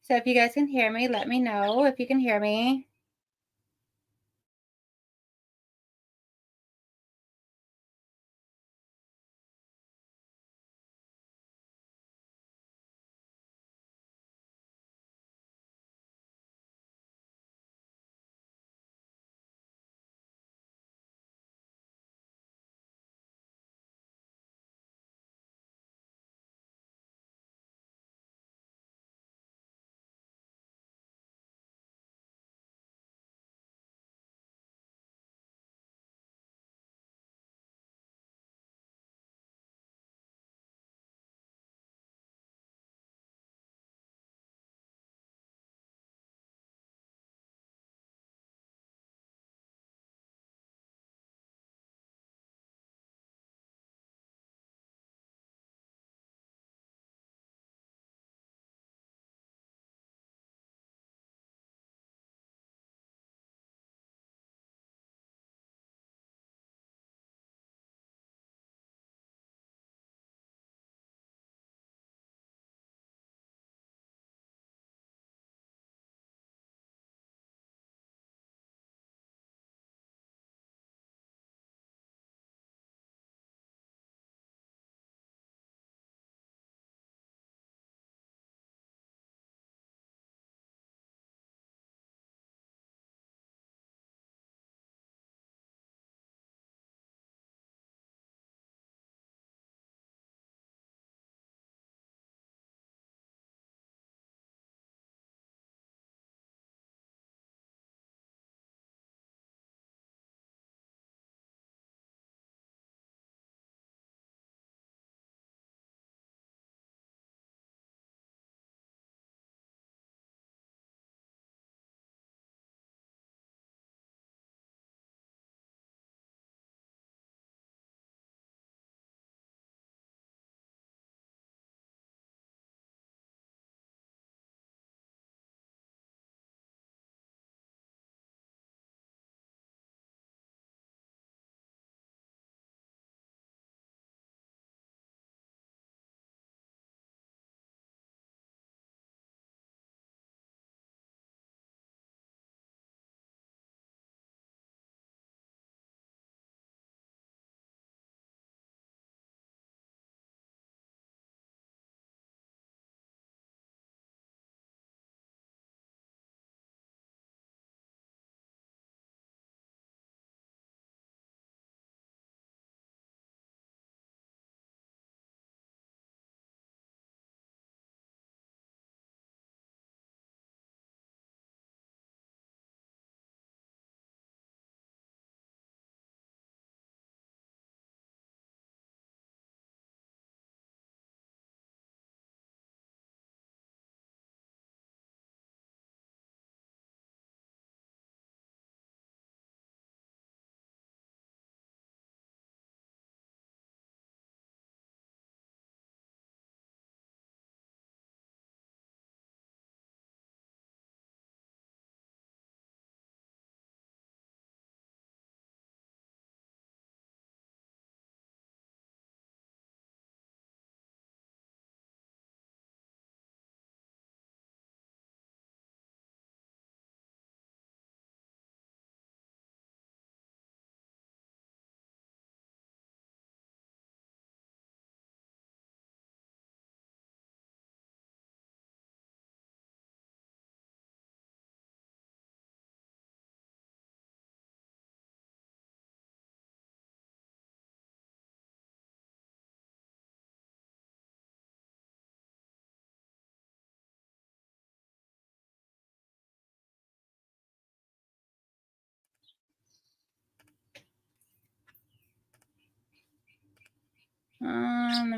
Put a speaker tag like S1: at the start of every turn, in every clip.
S1: So if you guys can hear me, let me know if you can hear me.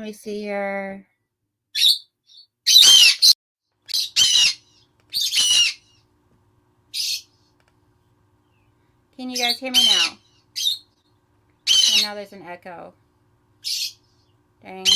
S1: Let me see here. Can you guys hear me now? Oh, now there's an echo. Dang.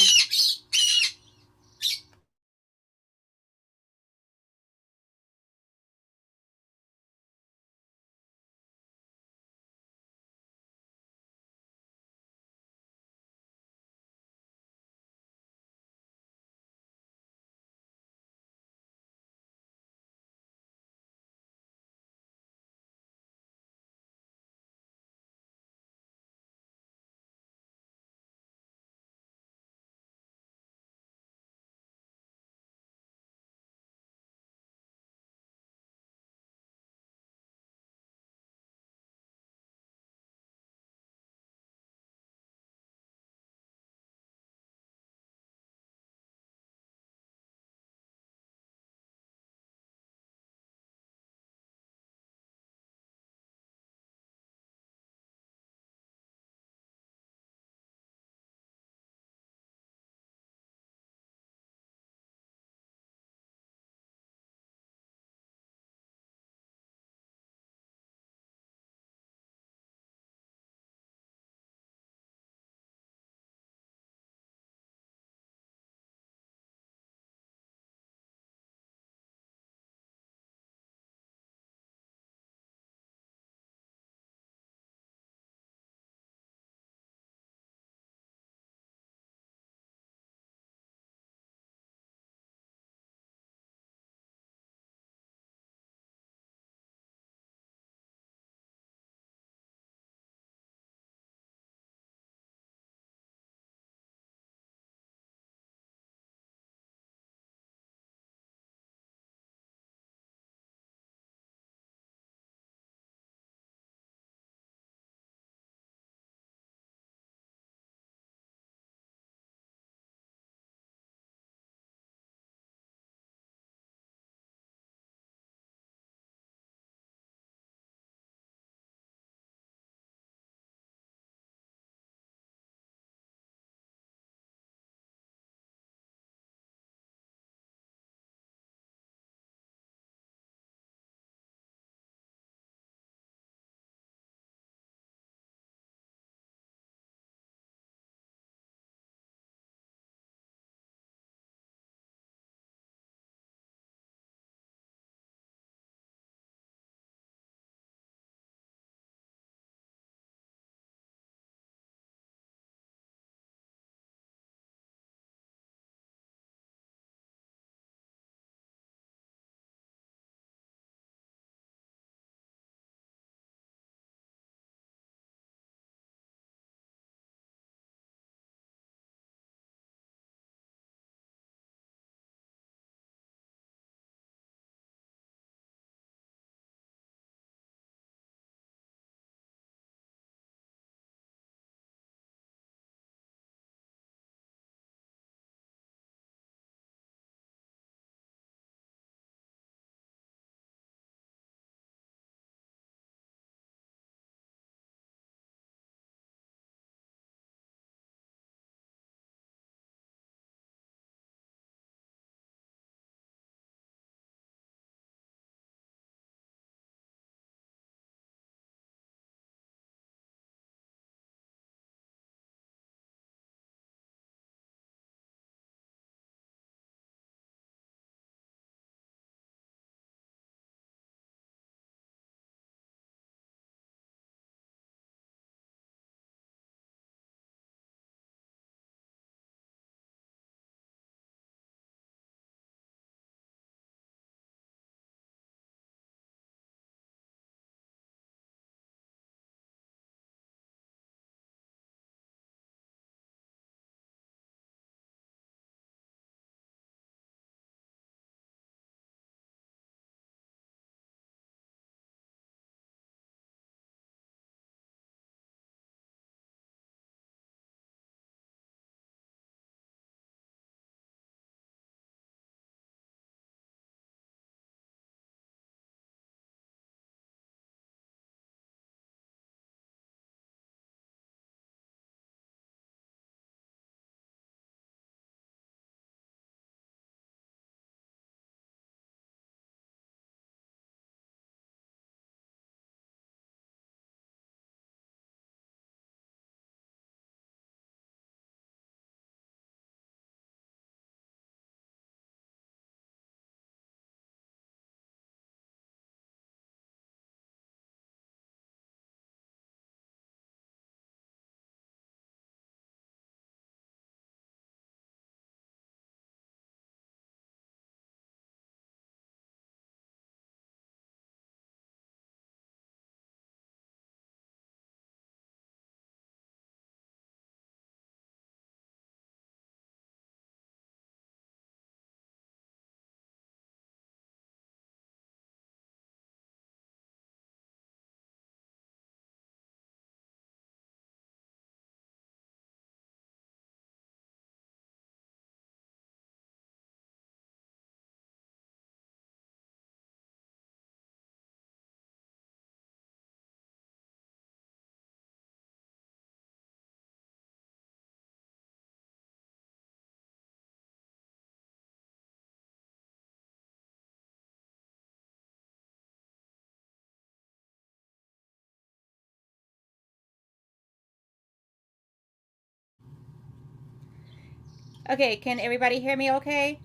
S1: Okay, can everybody hear me okay?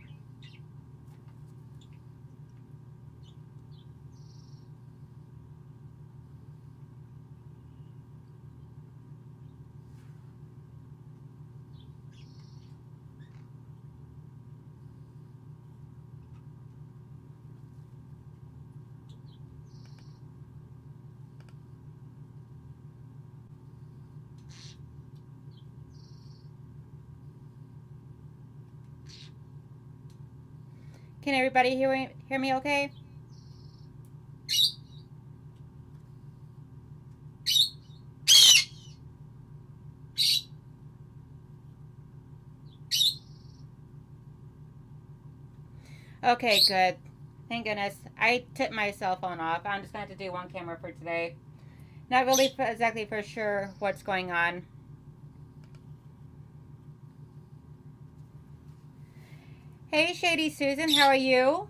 S1: Can everybody hear me okay? Okay, good. Thank goodness. I took my cell phone off. I'm just going to have to do one camera for today. Not really exactly for sure what's going on. Hey, Shady Susan, how are you?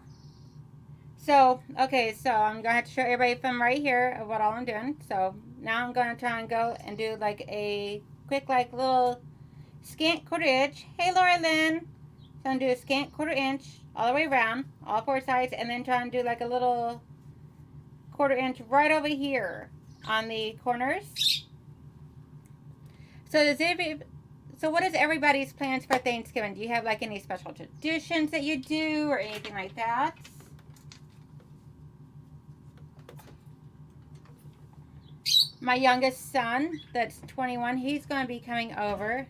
S1: So, okay, so I'm going to have to show everybody from right here of what all I'm doing. So now I'm going to try and go and do like a quick like little scant quarter inch. Hey, Laura Lynn. So I'm going to do a scant quarter inch all the way around, all four sides, and then try and do like a little quarter inch right over here on the corners. So what is everybody's plans for Thanksgiving? Do you have like any special traditions that you do or anything like that? My youngest son, that's 21, he's going to be coming over.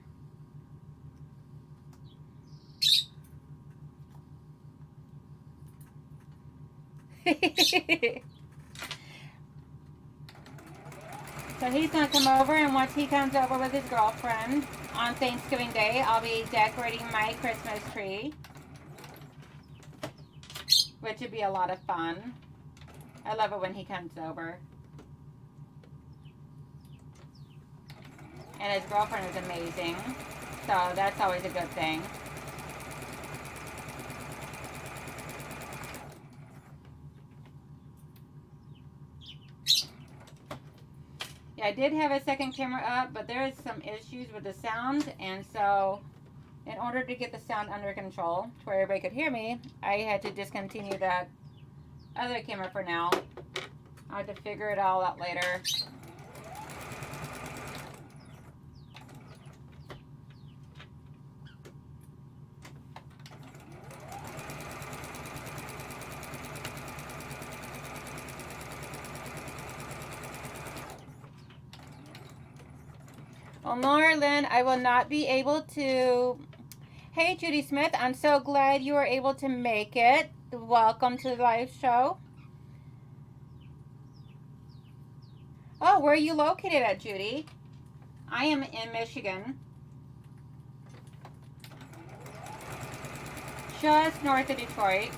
S1: So he's going to come over, and once he comes over with his girlfriend on Thanksgiving Day, I'll be decorating my Christmas tree, which would be a lot of fun. I love it when he comes over. And his girlfriend is amazing, so that's always a good thing. Yeah, I did have a second camera up, but there is some issues with the sound, and so in order to get the sound under control to where everybody could hear me, I had to discontinue that other camera for now. I have to figure it all out later. Well, Laura Lynn, I will not be able to. Hey, Judy Smith, I'm so glad you were able to make it. Welcome to the live show. Oh, where are you located at, Judy? I am in Michigan. Just north of Detroit.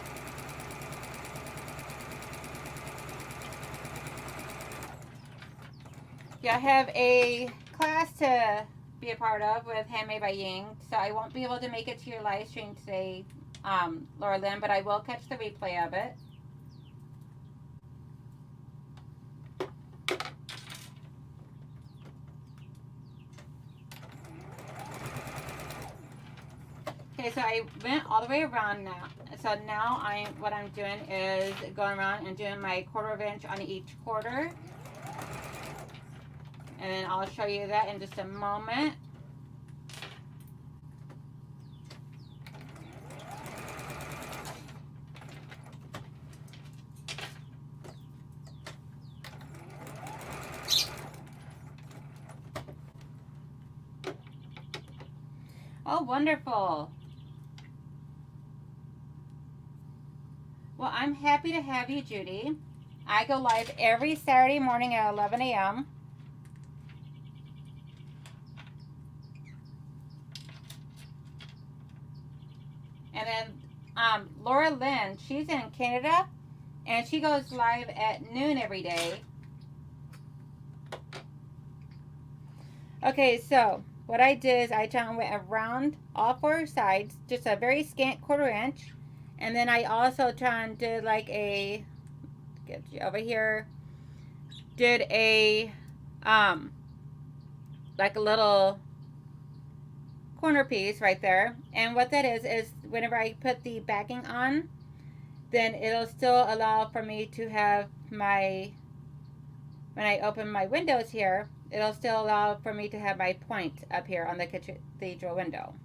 S1: Yeah, I have a class to be a part of with Handmade by Ying, so I won't be able to make it to your live stream today, Laura Lynn, but I will catch the replay of it. Okay, so I went all the way around now. So now what I'm doing is going around and doing my quarter of inch on each quarter. And then I'll show you that in just a moment. Oh, wonderful. Well, I'm happy to have you, Judy. I go live every Saturday morning at 11 a.m. And then Laura Lynn, she's in Canada, and she goes live at noon every day. Okay, so what I did is I went around all four sides, just a very scant quarter inch. And then I also did like a, get you over here, did a, like a little corner piece right there. And what that is whenever I put the backing on, then it'll still allow for me to have my, when I open my windows here, it'll still allow for me to have my point up here on the cathedral window.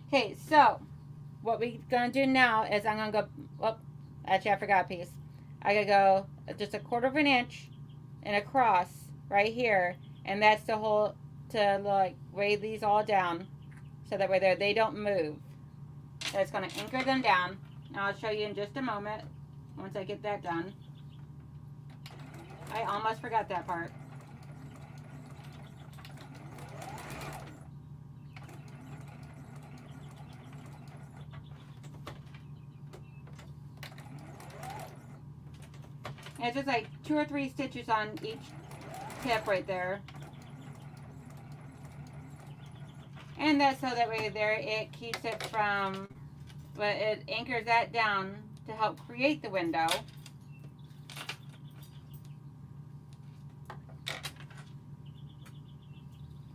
S1: Okay, so what we're gonna do now is I'm gonna go, oh, actually I forgot a piece. I gotta go just 1/4 of an inch and across right here, and that's the whole, to like weigh these all down so that way they don't move. So it's going to anchor them down. Now I'll show you in just a moment once I get that done. I almost forgot that part. And it's just like 2 or 3 stitches on each tip right there. And that's so that way there it keeps it from, but it anchors that down to help create the window.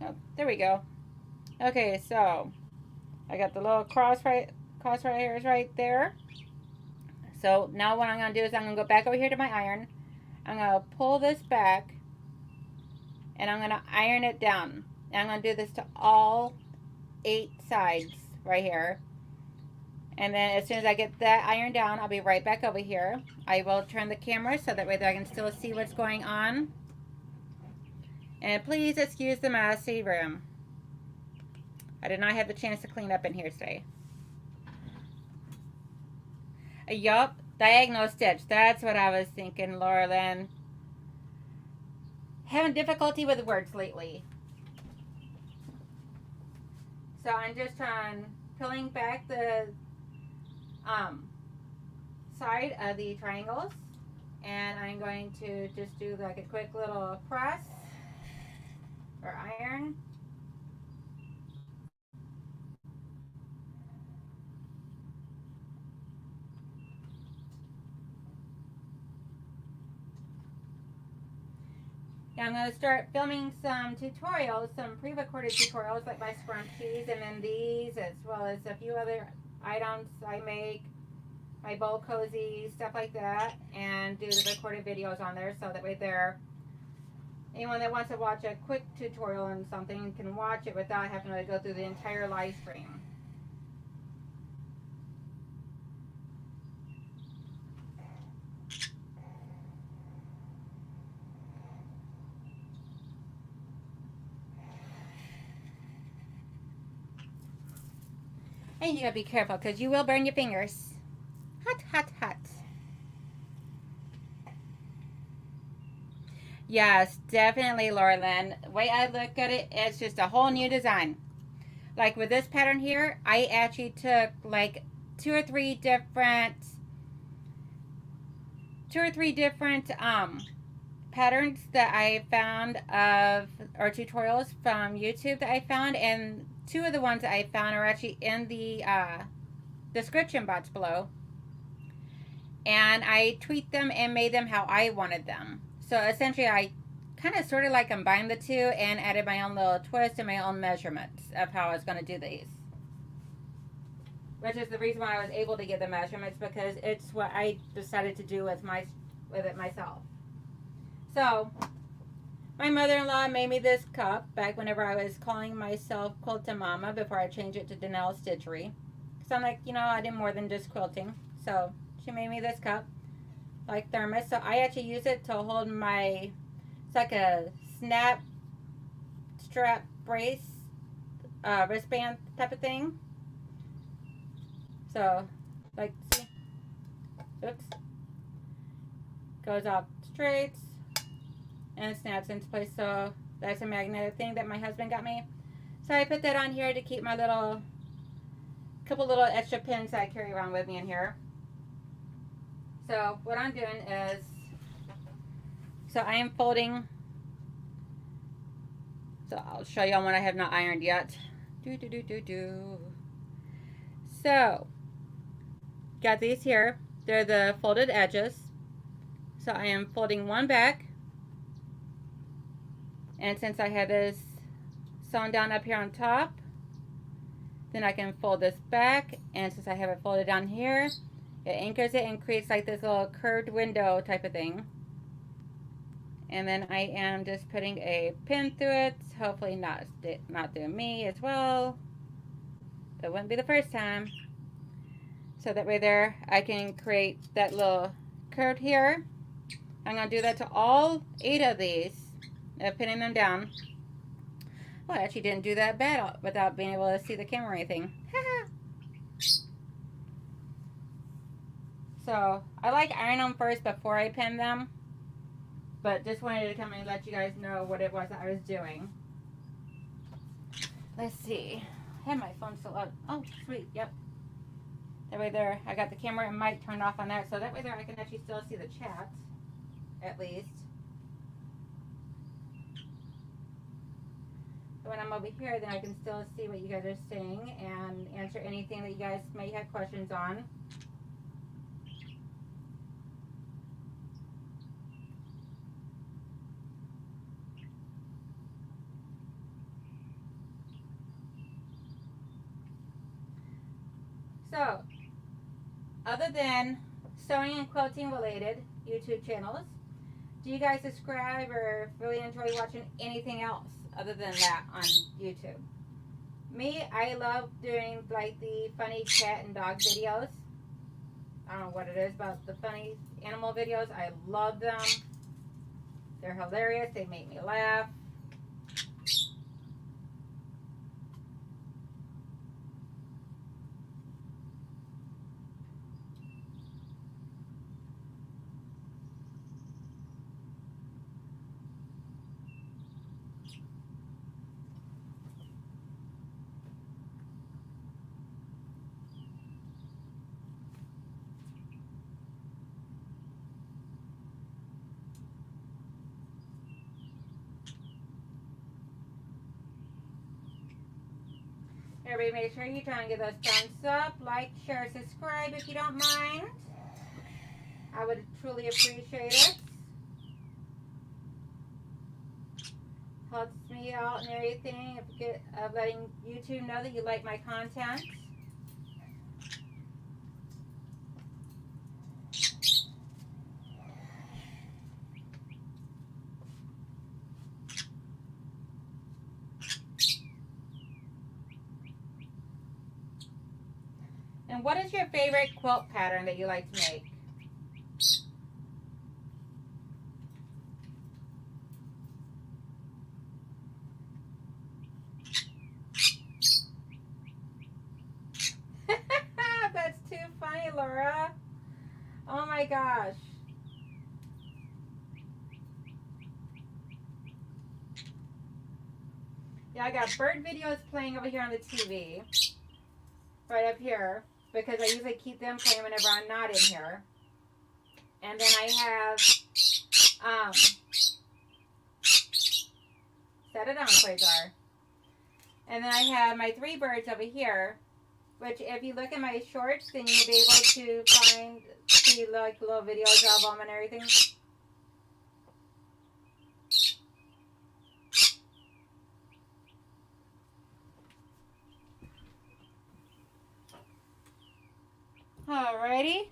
S1: Oh, there we go. Okay, so I got the little cross hairs right there. So now what I'm going to do is I'm going to go back over here to my iron. I'm going to pull this back and I'm going to iron it down. And I'm going to do this to all 8 sides right here. And then as soon as I get that ironed down, I'll be right back over here. I will turn the camera so that way that I can still see what's going on. And please excuse the messy room. I did not have the chance to clean up in here today. Yup, diagonal stitch. That's what I was thinking, Laura Lynn. Having difficulty with words lately. So I'm just peeling back the side of the triangles, and I'm going to just do like a quick little press or iron. Now I'm going to start filming some tutorials, some pre-recorded tutorials like my scrunchies and then these, as well as a few other items I make, my bowl cozy, stuff like that, and do the recorded videos on there so that way there, anyone that wants to watch a quick tutorial on something can watch it without having to go through the entire live stream. And you gotta be careful because you will burn your fingers. Hot, hot, hot. Yes, definitely, Laura Lynn. The way I look at it, it's just a whole new design. Like with this pattern here, I actually took like two or three different patterns that I found of, or tutorials from YouTube that I found, and 2 of the ones that I found are actually in the description box below. And I tweaked them and made them how I wanted them. So essentially I kind of sort of like combined the 2 and added my own little twist and my own measurements of how I was going to do these. Which is the reason why I was able to get the measurements, because it's what I decided to do with it myself. So my mother-in-law made me this cup back whenever I was calling myself Quilting Mama before I changed it to Danelle Stitchery. Because I'm like, you know, I did more than just quilting. So she made me this cup, like thermos. So I actually use it to hold my, it's like a snap strap brace, wristband type of thing. So, like, see, oops, goes off straight and snaps into place. So that's a magnetic thing that my husband got me. So I put that on here to keep my couple little extra pins that I carry around with me in here. So what I'm doing is, so I am folding, so I'll show you on when I have not ironed yet. So got these here, they're the folded edges. So I am folding one back, and since I have this sewn down up here on top. Then I can fold this back, and since I have it folded down here, it anchors it and creates like this little curved window type of thing. And then I am just putting a pin through it, hopefully not through me as well. That wouldn't be the first time. So that way there, I can create that little curve here. I'm going to do that to all 8 of these, pinning them down. Well, I actually didn't do that bad without being able to see the camera or anything. So, I like iron them first before I pin them. But just wanted to come and let you guys know what it was that I was doing. Let's see. I have my phone still up. Oh, sweet. Yep. That way there, I got the camera and mic turned off on there. So that way there, I can actually still see the chat. At least. When I'm over here, then I can still see what you guys are saying and answer anything that you guys may have questions on. So, other than sewing and quilting related YouTube channels, do you guys subscribe or really enjoy watching anything else other than that on YouTube? Me, I love doing like the funny cat and dog videos. I don't know what it is about the funny animal videos. I love them. They're hilarious. They make me laugh. Everybody make sure you try and give those thumbs up, like, share, subscribe if you don't mind. I would truly appreciate it. Helps me out and everything of letting YouTube know that you like my content. And what is your favorite quilt pattern that you like to make? That's too funny, Laura. Oh my gosh. Yeah, I got bird videos playing over here on the TV. Right up here. Because I usually keep them playing whenever I'm not in here. And then I have, set it down, Quasar. And then I have my 3 birds over here, which if you look at my shorts, then you'll be able to see like little videos of them and everything. Alrighty.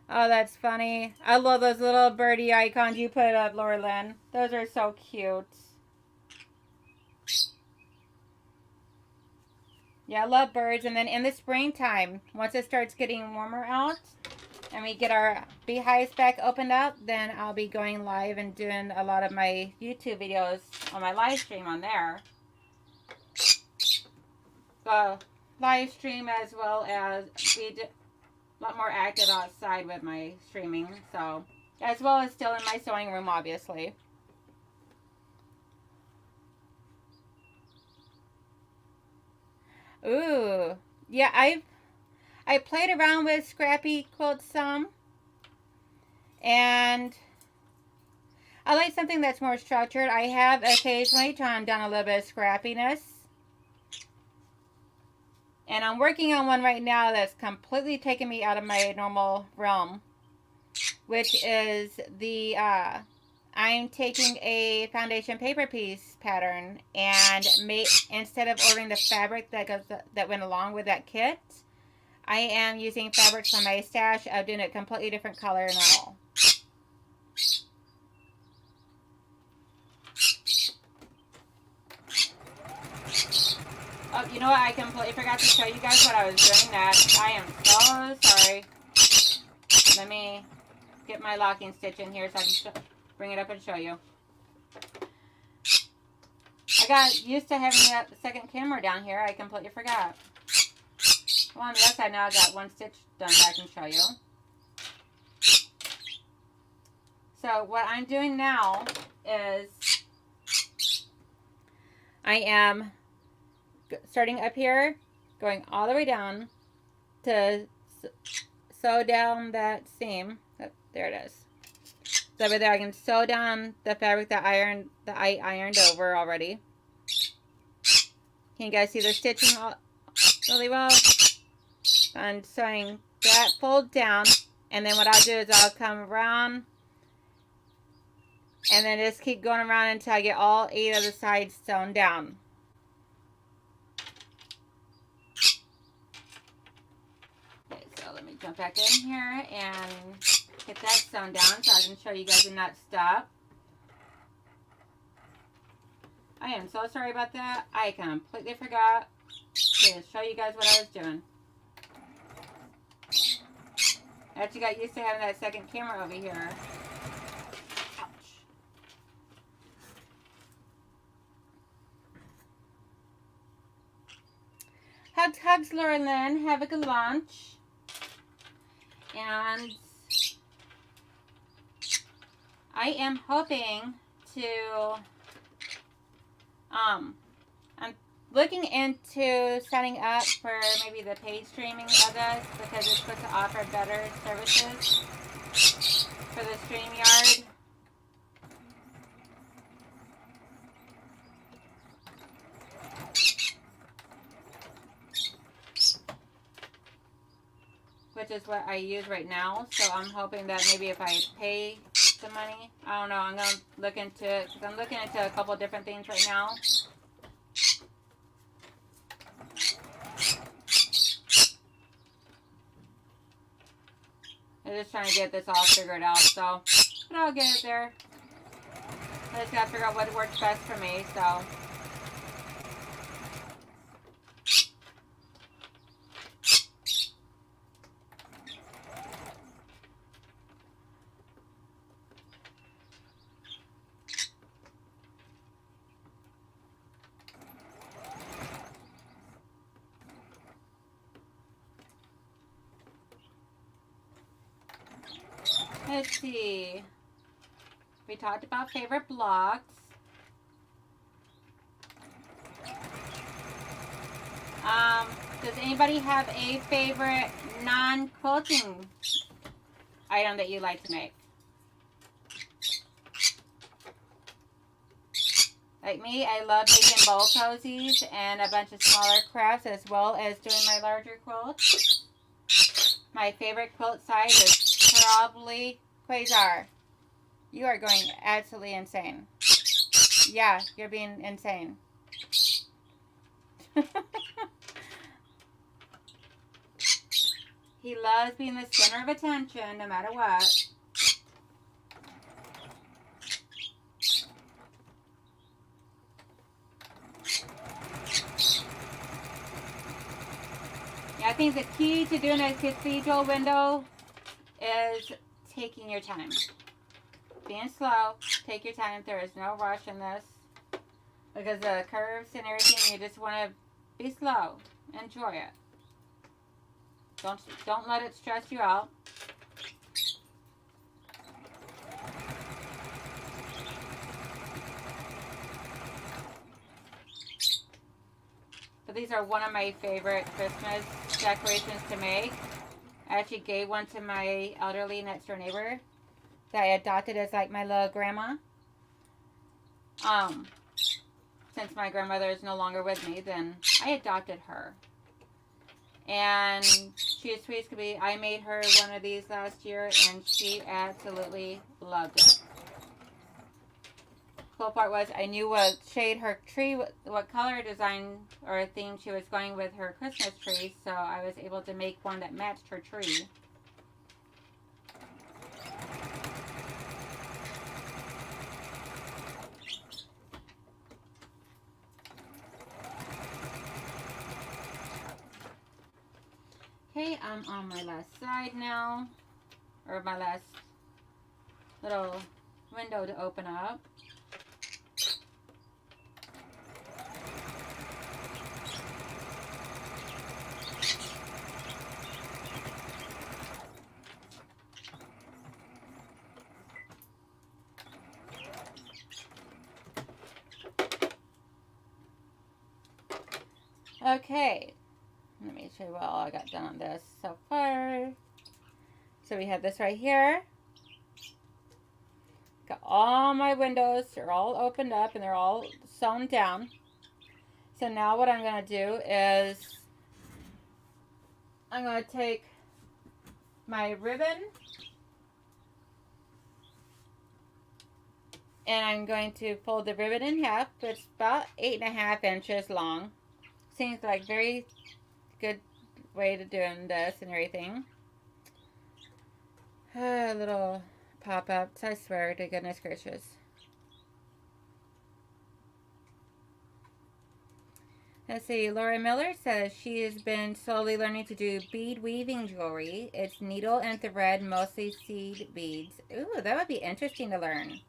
S1: Oh, that's funny. I love those little birdie icons you put up, Laura Lynn. Those are so cute. Yeah, I love birds. And then in the springtime, once it starts getting warmer out and we get our beehives back opened up, then I'll be going live and doing a lot of my YouTube videos on my live stream on there. So, live stream as well as be a lot more active outside with my streaming. So, as well as still in my sewing room, obviously. Ooh, yeah, I played around with Scrappy Quilt some, and I like something that's more structured. I have occasionally toned down a little bit of scrappiness, and I'm working on one right now that's completely taken me out of my normal realm, which is the I'm taking a foundation paper piece pattern and instead of ordering the fabric that went along with that kit, I am using fabrics from my stash of doing a completely different color and all. Oh, you know what? I completely forgot to show you guys what I was doing that. I am so sorry. Let me get my locking stitch in here so I can bring it up and show you. I got used to having that second camera down here. I completely forgot. Well, on the other side now I got one stitch done that I can show you. So what I'm doing now is I am starting up here, going all the way down to sew down that seam. Oh, there it is. So over there I can sew down the fabric that I ironed over already. Can you guys see the stitching really well? I'm sewing that fold down, and then what I'll do is I'll come around and then just keep going around until I get all 8 of the sides sewn down. Okay, so let me jump back in here and get that sewn down so I can show you guys and not stop. I am so sorry about that. I completely forgot to show you guys what I was doing. I actually got used to having that second camera over here. Ouch. Hugs, Laura Lynn. Have a good lunch. And I am hoping to, I'm looking into setting up for maybe the paid streaming of this because it's supposed to offer better services for the StreamYard. Which is what I use right now. So I'm hoping that maybe if I pay some money, I don't know, I'm going to look into it because I'm looking into a couple of different things right now. I'm just trying to get this all figured out, so, but I'll get it there. I just gotta figure out what works best for me, so. Let's see. We talked about favorite blocks. Does anybody have a favorite non-quilting item that you like to make? Like me, I love making bowl cozies and a bunch of smaller crafts as well as doing my larger quilts. My favorite quilt size is probably Quasar. You are going absolutely insane. Yeah, you're being insane. He loves being the center of attention no matter what. Yeah, I think the key to doing a cathedral window is taking your time. Being slow, take your time. There is no rush in this. Because the curves and everything, you just want to be slow. Enjoy it. Don't let it stress you out. But these are one of my favorite Christmas decorations to make. I actually gave one to my elderly next door neighbor that I adopted as like my little grandma. Since my grandmother is no longer with me, then I adopted her. And she is sweet as could be. I made her one of these last year, and she absolutely loved it. cool part was I knew what shade her tree, what color design or theme she was going with her Christmas tree, so I was able to make one that matched her tree. Okay, I'm on my last side now, or my last little window to open up. Okay, let me show you what all I got done on this so far. So we have this right here. Got all my windows, they're all opened up and they're all sewn down. So now what I'm going to do is I'm going to take my ribbon and I'm going to fold the ribbon in half. It's about 8.5 inches long. Seems like very good way to doing this and everything. Little pop-ups, I swear to goodness gracious. Let's see, Laura Miller says she has been slowly learning to do bead weaving jewelry. It's needle and thread, mostly seed beads. Ooh, that would be interesting to learn.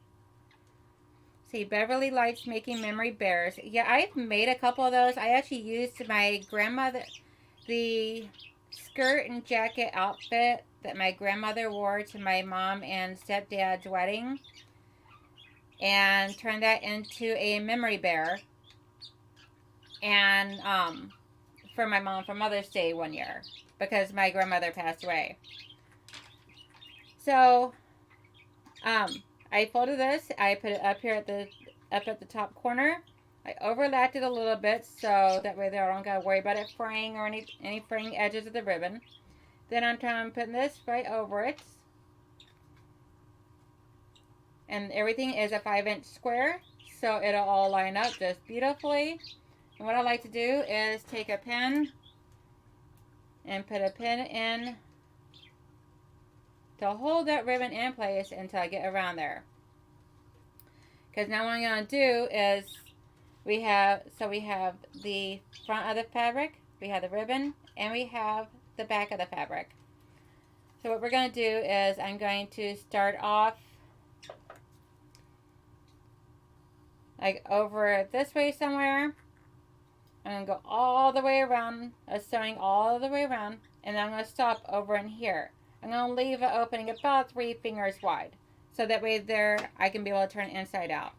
S1: See, Beverly likes making memory bears. Yeah, I've made a couple of those. I actually used my grandmother, the skirt and jacket outfit that my grandmother wore to my mom and stepdad's wedding, and turned that into a memory bear. And for my mom for Mother's Day one year, because my grandmother passed away. So I folded this. I put it up here at the top corner. I overlapped it a little bit so that way they don't gotta worry about it fraying or any fraying edges of the ribbon. Then I'm putting this right over it, and everything is a 5-inch square, so it'll all line up just beautifully. And what I like to do is take a pin and put a pin in to hold that ribbon in place until I get around there. Because now what I'm going to do is we have the front of the fabric, we have the ribbon, and we have the back of the fabric. So what we're going to do is I'm going to start off like over this way somewhere. I'm going to go all the way around, sewing all the way around, and then I'm going to stop over in here. I'm going to leave an opening about 3 fingers wide, so that way there I can be able to turn it inside out.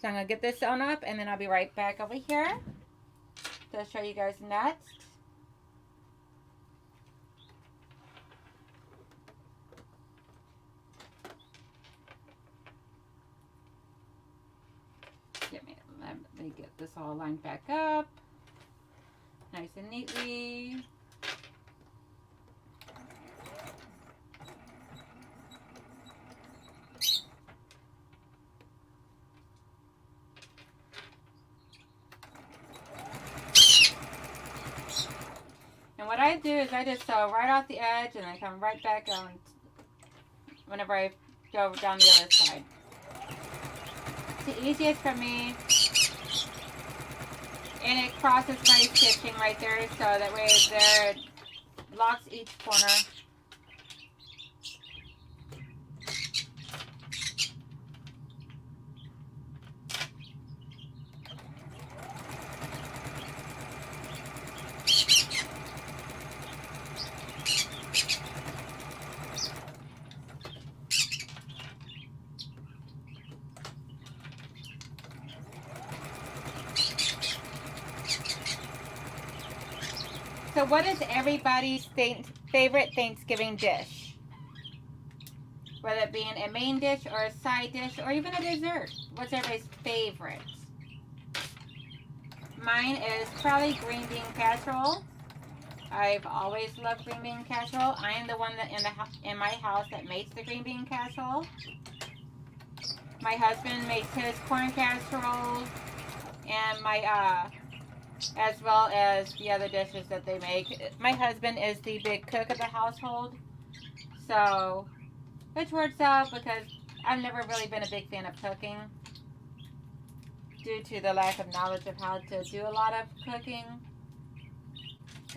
S1: So I'm going to get this sewn up, and then I'll be right back over here to show you guys next. Let me get this all lined back up. Nice and neatly. And what I do is I just sew right off the edge and then come right back on whenever I go down the other side. It's the easiest for me. And it crosses my stitching right there, so that way there it locks each corner. So what is everybody's favorite Thanksgiving dish? Whether it be a main dish or a side dish or even a dessert. What's everybody's favorite? Mine is probably green bean casserole. I've always loved green bean casserole. I am the one that in my house that makes the green bean casserole. My husband makes his corn casserole, and my as well as the other dishes that they make. My husband is the big cook of the household, so which works out because I've never really been a big fan of cooking due to the lack of knowledge of how to do a lot of cooking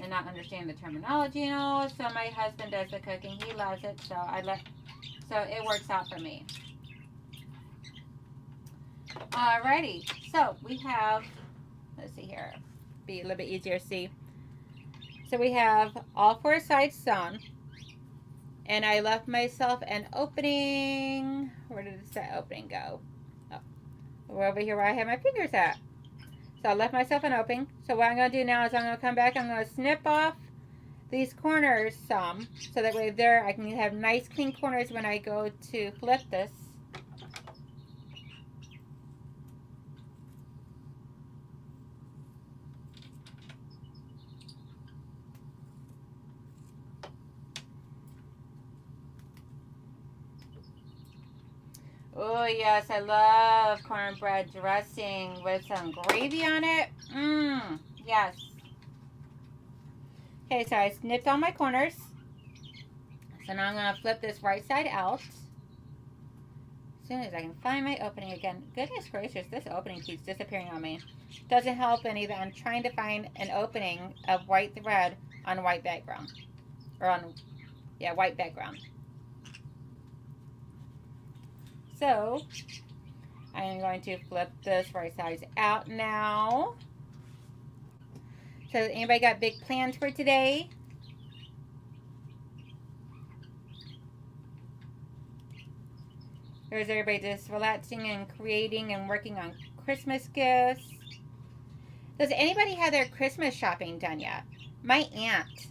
S1: and not understand the terminology, you know. So my husband does the cooking. He loves it, so so it works out for me. Alrighty, so we have, let's see here, be a little bit easier to see. So we have all four sides sewn, and I left myself an opening. Where did that opening go? Oh, we're over here where I have my fingers at. So I left myself an opening. So what I'm going to do now is I'm going to come back. I'm going to snip off these corners some, so that way there I can have nice clean corners when I go to flip this. Oh yes, I love cornbread dressing with some gravy on it. Mmm, yes. Okay, so I snipped all my corners. So now I'm going to flip this right side out. As soon as I can find my opening again. Goodness gracious, this opening keeps disappearing on me. Doesn't help any that I'm trying to find an opening of white thread on white background. Or on, yeah, white background. So, I am going to flip this right side out now. So, anybody got big plans for today? Or is everybody just relaxing and creating and working on Christmas gifts? Does anybody have their Christmas shopping done yet? My aunt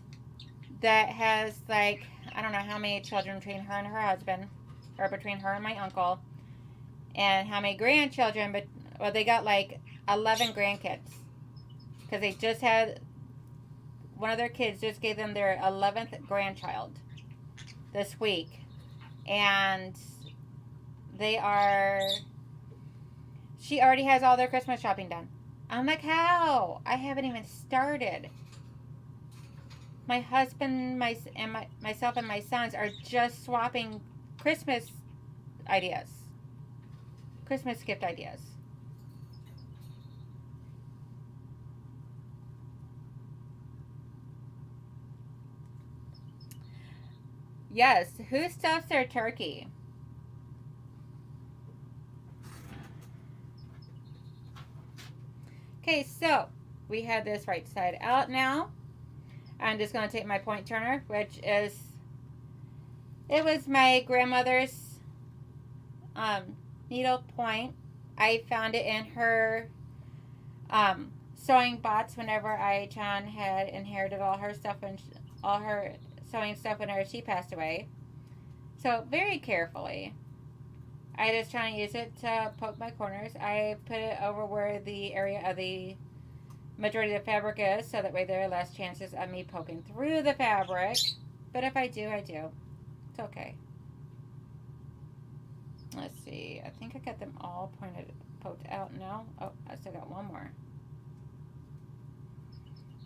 S1: that has like, I don't know how many children between her and her husband, or between her and my uncle, and how many grandchildren, but well, they got like 11 grandkids because they just had one of their kids just gave them their 11th grandchild this week, and she already has all their Christmas shopping done. I'm like, how? I haven't even started. My husband, myself and my sons are just swapping Christmas ideas. Christmas gift ideas. Yes, who stuffs their turkey? Okay, so we have this right side out now. I'm just going to take my point turner, which is, it was my grandmother's needle point. I found it in her sewing box whenever John had inherited all her stuff and all her sewing stuff whenever she passed away. So very carefully, I just try to use it to poke my corners. I put it over where the area of the majority of the fabric is, so that way there are less chances of me poking through the fabric. But if I do, I do. It's okay. Let's see. I think I got them all poked out now. Oh, I still got one more.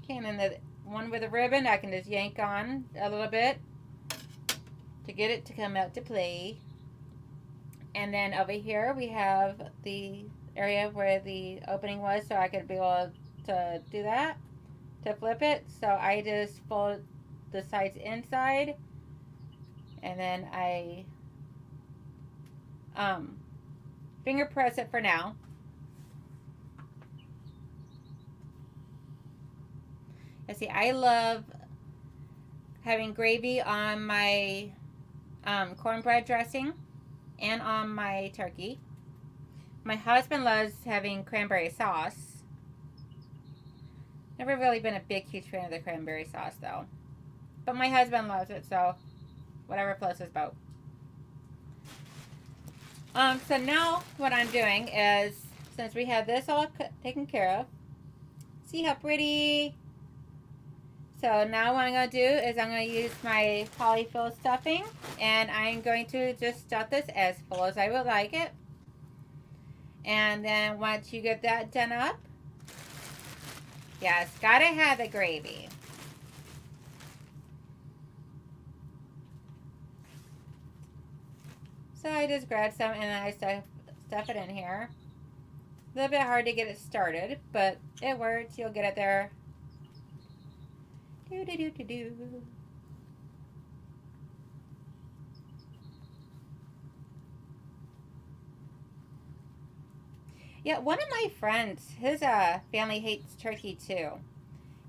S1: Okay, and then the one with the ribbon, I can just yank on a little bit to get it to come out to play. And then over here we have the area where the opening was, so I could be able to do that, to flip it. So I just fold the sides inside, and then I finger press it for now. And see, I love having gravy on my cornbread dressing and on my turkey. My husband loves having cranberry sauce. Never really been a big, huge fan of the cranberry sauce, though. But my husband loves it, so whatever floats his boat. So now what I'm doing is, since we have this all taken care of, see how pretty? So now what I'm going to do is I'm going to use my polyfil stuffing, and I'm going to just stuff this as full as I would like it. And then once you get that done up, yes, gotta have the gravy. So I just grabbed some and I stuff it in here. A little bit hard to get it started, but it works. You'll get it there. Do do do do do. Yeah, one of my friends, his family hates turkey too.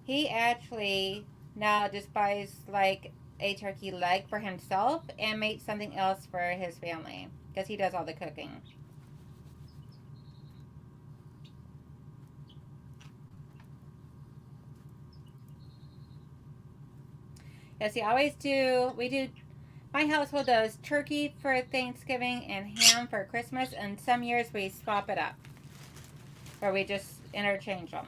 S1: He actually now just buys like a turkey leg for himself and makes something else for his family because he does all the cooking. Yes, we do, my household does turkey for Thanksgiving and ham for Christmas, and some years we swap it up where we just interchange them.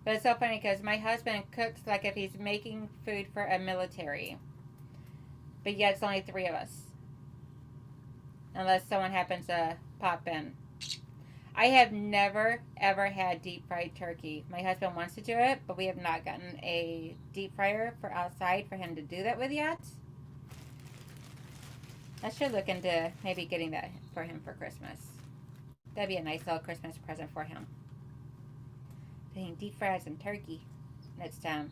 S1: But it's so funny because my husband cooks like if he's making food for a military. But yet it's only three of us. Unless someone happens to pop in. I have never, ever had deep fried turkey. My husband wants to do it, but we have not gotten a deep fryer for outside for him to do that with yet. I should look into maybe getting that for him for Christmas. That'd be a nice little Christmas present for him. Being deep fried some turkey next time.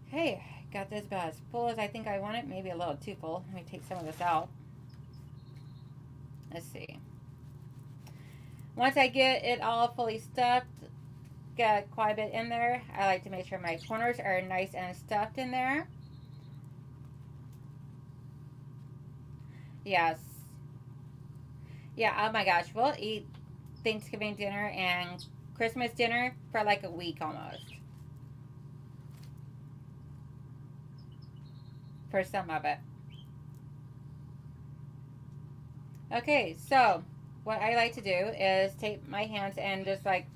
S1: Okay, got this about as full as I think I want it. Maybe a little too full. Let me take some of this out. Let's see. Once I get it all fully stuffed, got quite a bit in there. I like to make sure my corners are nice and stuffed in there. Yes. Yeah, oh my gosh. We'll eat Thanksgiving dinner and Christmas dinner for like a week almost. For some of it. Okay, so what I like to do is take my hands and just like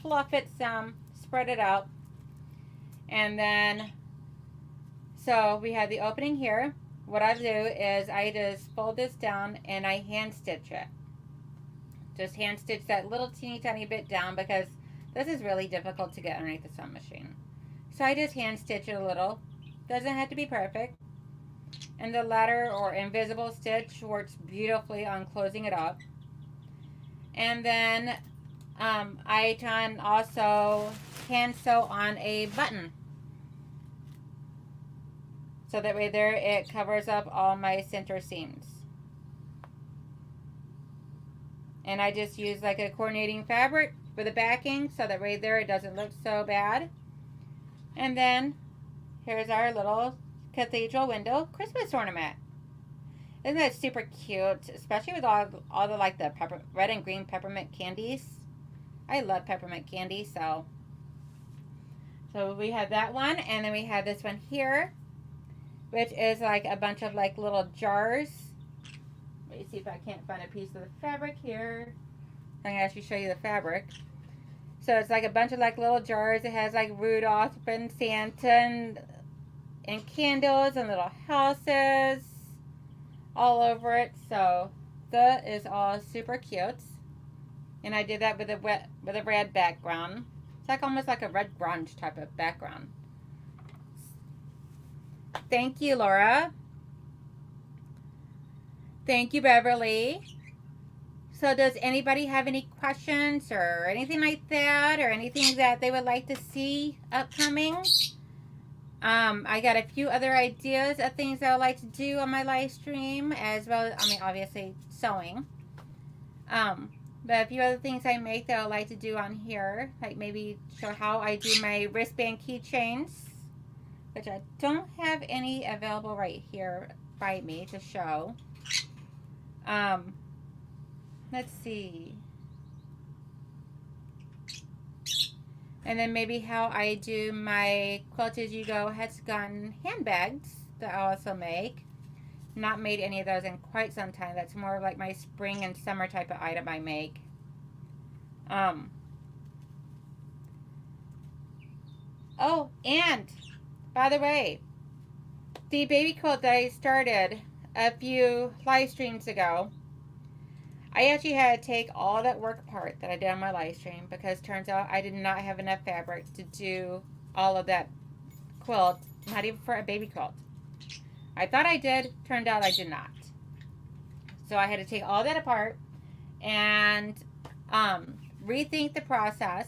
S1: fluff it some, spread it out, and then so we have the opening here. What I do is I just fold this down and I hand stitch it. Just hand stitch that little teeny tiny bit down because this is really difficult to get underneath the sewing machine. So I just hand stitch it a little. Doesn't have to be perfect. And the ladder or invisible stitch works beautifully on closing it up. And then I can also hand sew on a button. So that way there it covers up all my center seams. And I just use like a coordinating fabric for the backing so that right there it doesn't look so bad. And then here's our little Cathedral Window Christmas Ornament. Isn't that super cute? Especially with all the like the red and green peppermint candies. I love peppermint candy, so we have that one, and then we have this one here, which is like a bunch of like little jars. Let me see if I can't find a piece of the fabric here. I'm gonna actually show you the fabric. So it's like a bunch of like little jars. It has like Rudolph and Santa and candles and little houses all over it. So that is all super cute. And I did that with a red background. It's like almost like a red grunge type of background. Thank you, Laura. Thank you, Beverly. So does anybody have any questions or anything like that, or anything that they would like to see upcoming? I got a few other ideas of things that I would like to do on my live stream, as well as, I mean, obviously sewing. But a few other things I make that I would like to do on here, like maybe show how I do my wristband keychains, which I don't have any available right here by me to show. Let's see. And then maybe how I do my Quilt As You Go hexagon handbags that I also make. Not made any of those in quite some time. That's more like my spring and summer type of item I make. Oh, and by the way, the baby quilt that I started a few live streams ago, I actually had to take all that work apart that I did on my live stream because turns out I did not have enough fabric to do all of that quilt, not even for a baby quilt. I thought I did, turned out I did not. So I had to take all that apart and rethink the process.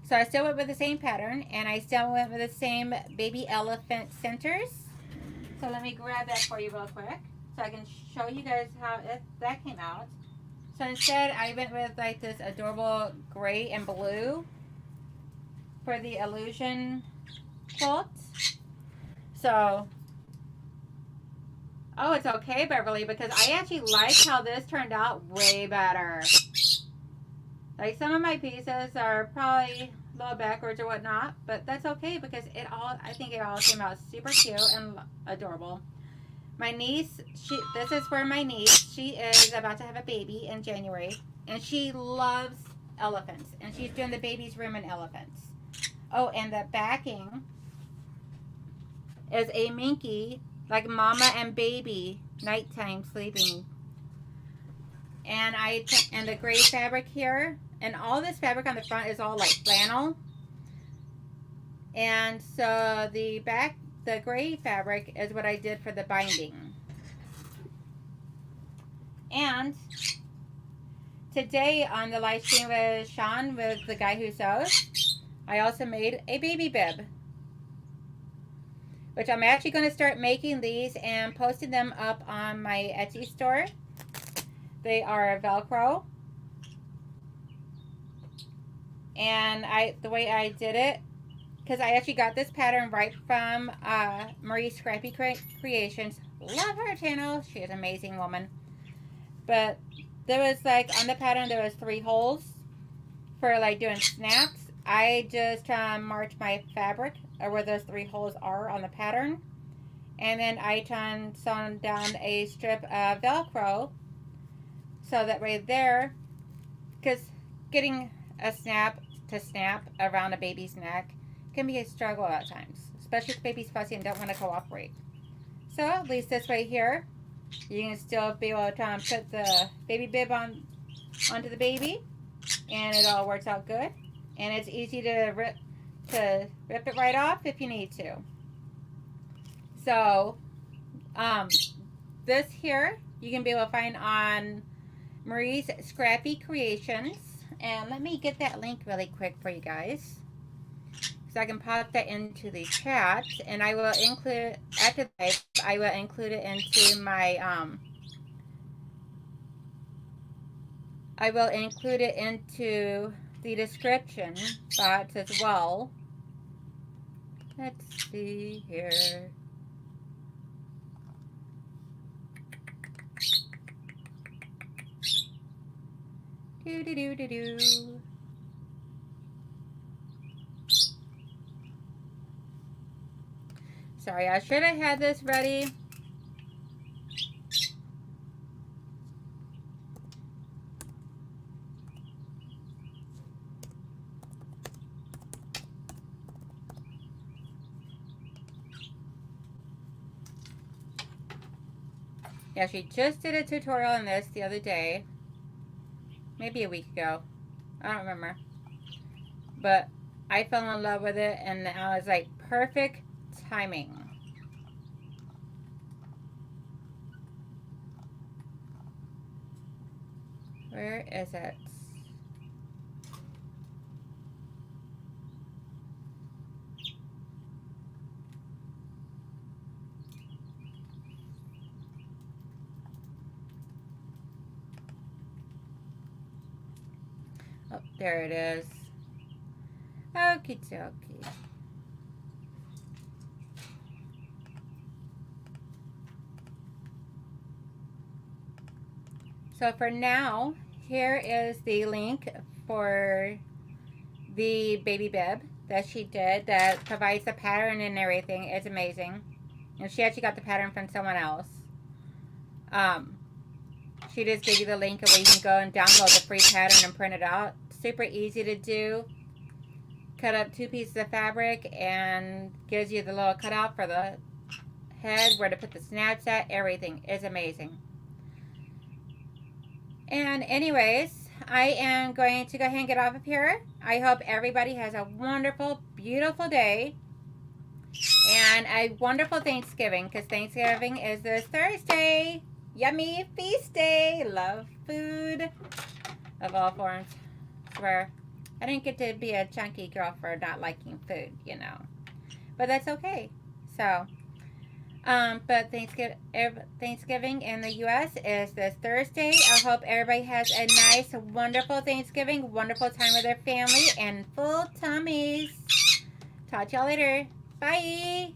S1: So I still went with the same pattern and I still went with the same baby elephant centers. So let me grab that for you real quick so I can show you guys how that came out. So instead I went with like this adorable gray and blue for the illusion quilt. So, oh, it's okay, Beverly, because I actually like how this turned out way better. Like some of my pieces are probably a little backwards or whatnot, but that's okay because I think it all came out super cute and adorable. My niece, this is for my niece. She is about to have a baby in January, and she loves elephants, and she's doing the baby's room in elephants. Oh, and the backing is a minky, like mama and baby nighttime sleeping. And the gray fabric here, and all this fabric on the front is all like flannel. And so the gray fabric is what I did for the binding. And today on the live stream with Sean, with the guy who sews, I also made a baby bib, which I'm actually going to start making these and posting them up on my Etsy store. They are Velcro. And the way I did it, because I actually got this pattern right from Marie Scrappy Creations. Love her channel. She is an amazing woman. But there was like, on the pattern, there was 3 holes for like doing snaps. I just try and march my fabric or where those 3 holes are on the pattern. And then I sewn down a strip of Velcro. So that right there, because getting a snap to snap around a baby's neck can be a struggle at times, especially if the baby's fussy and don't want to cooperate. So at least this right here, you can still be able to put the baby bib onto the baby, and it all works out good. And it's easy to rip it right off if you need to. So this here you can be able to find on Marie's Scrappy Creations. And let me get that link really quick for you guys, so I can pop that into the chat, and I will include, after that, I will include it into my I will include it into the description box as well. Let's see here. Do. Sorry, I should have had this ready. Yeah, she just did a tutorial on this the other day. Maybe a week ago. I don't remember. But I fell in love with it, and I was like, perfect timing. Where is it? Oh, there it is. Okie dokie. So for now, here is the link for the baby bib that she did that provides the pattern and everything. It's amazing. And she actually got the pattern from someone else. She just gave you the link where you can go and download the free pattern and print it out. Super easy to do. cut up 2 pieces of fabric and gives you the little cutout for the head, where to put the snaps at. Everything is amazing. And anyways, I am going to go ahead and get off of here. I hope everybody has a wonderful, beautiful day and a wonderful Thanksgiving, because Thanksgiving is this Thursday. Yummy feast day. Love food of all forms. Swear, I didn't get to be a chunky girl for not liking food, you know. But that's okay. So, but Thanksgiving in the U.S. is this Thursday. I hope everybody has a nice, wonderful Thanksgiving, wonderful time with their family, and full tummies. Talk to y'all later. Bye.